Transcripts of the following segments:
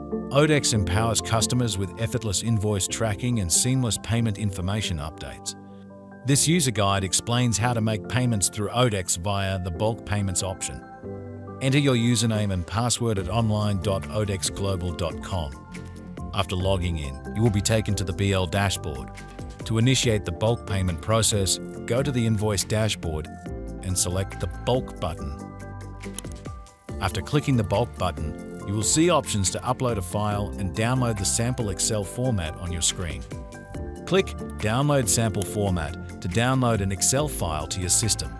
ODeX empowers customers with effortless invoice tracking and seamless payment information updates. This user guide explains how to make payments through ODeX via the bulk payments option. Enter your username and password at online.odexglobal.com. After logging in, you will be taken to the BL dashboard. To initiate the bulk payment process, go to the Invoice dashboard and select the Bulk button. After clicking the Bulk button, you will see options to upload a file and download the sample Excel format on your screen. Click Download Sample Format to download an Excel file to your system.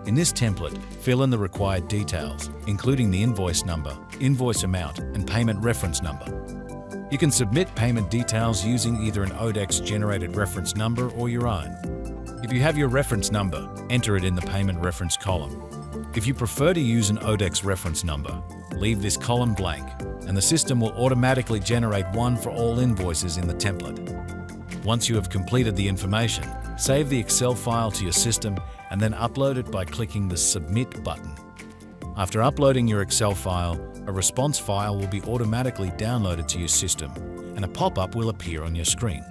In this template, fill in the required details, including the invoice number, invoice amount, and payment reference number. You can submit payment details using either an ODeX-generated reference number or your own. If you have your reference number, enter it in the payment reference column. If you prefer to use an ODeX reference number, leave this column blank, and the system will automatically generate one for all invoices in the template. Once you have completed the information, save the Excel file to your system and then upload it by clicking the Submit button. After uploading your Excel file, a response file will be automatically downloaded to your system, and a pop-up will appear on your screen.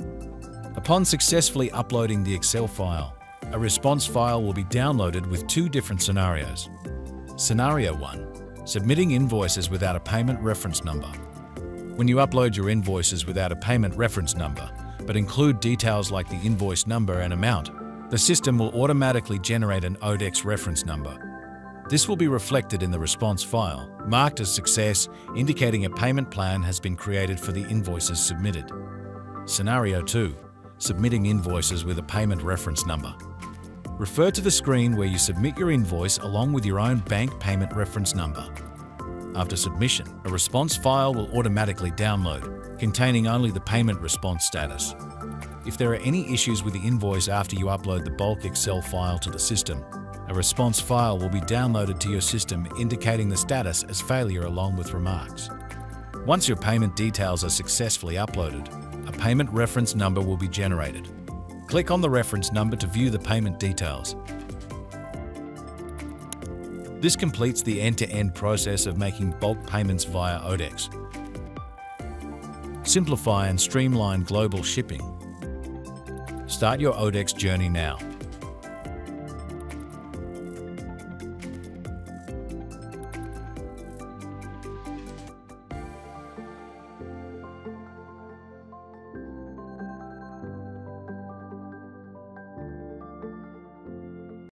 Upon successfully uploading the Excel file, a response file will be downloaded with two different scenarios. Scenario 1. Submitting invoices without a payment reference number. When you upload your invoices without a payment reference number, but include details like the invoice number and amount, the system will automatically generate an ODeX reference number. This will be reflected in the response file, marked as success, indicating a payment plan has been created for the invoices submitted. Scenario 2. Submitting invoices with a payment reference number. Refer to the screen where you submit your invoice along with your own bank payment reference number. After submission, a response file will automatically download, containing only the payment response status. If there are any issues with the invoice after you upload the bulk Excel file to the system, a response file will be downloaded to your system indicating the status as failure along with remarks. Once your payment details are successfully uploaded, a payment reference number will be generated. Click on the reference number to view the payment details. This completes the end-to-end process of making bulk payments via ODeX. Simplify and streamline global shipping. Start your ODeX journey now.